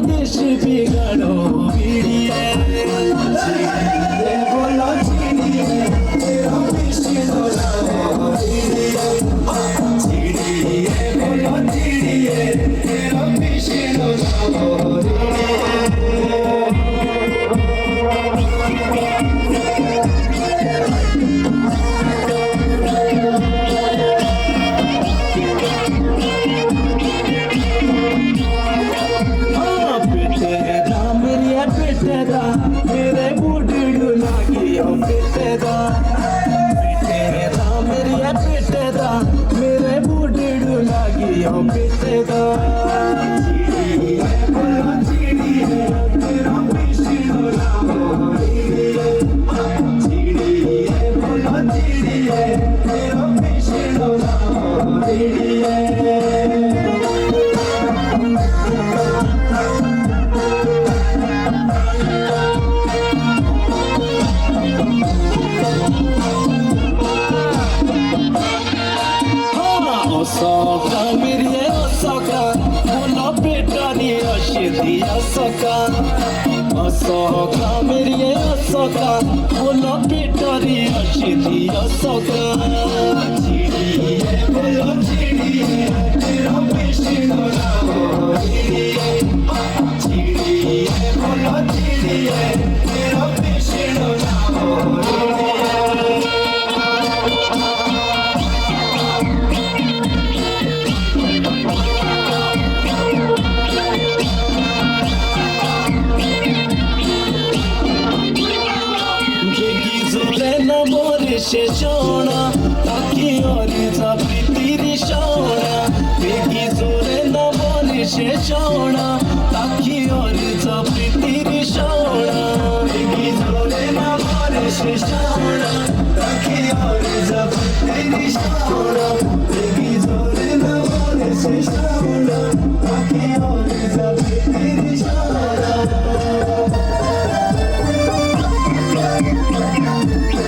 देश बिगाड़ो भिड़िए बोलो चिड़िए तेरा देश डोलाओ भिड़िए चिड़िए बोलो चिड़िए तेरा देश डोलाओ मेरे बुढ़ड़ू लागियो पिटेदा पिटेदा मेरे पिटेदा मेरे बुढ़ड़ू लागियो पिटेदा चिड़िए बोलो चिड़िए तेरा देश डोलाओ भिड़िए चिड़िए बोलो चिड़िए तेरा देश डोलाओ भिड़िए Osoka mirje osoka, ono petani oshidi osoka. Osoka mirje osoka, ono petani oshidi osoka. चिड़िए बोलो चिड़िए तेरा देश डोलाओ भिड़िए चिड़िए बोलो चिड़िए तेरा देश डोलाओ भिड़िए সে সোনা তাকি ওরে যা প্রীতির সোনা বেগি জোরে না বলে সে সোনা তাকি ওরে যা প্রীতির সোনা বেগি জোরে না বলে সে সোনা তাকি ওরে যা প্রীতির সোনা বেগি জোরে না বলে সে সোনা তাকি ওরে যা প্রীতির সোনা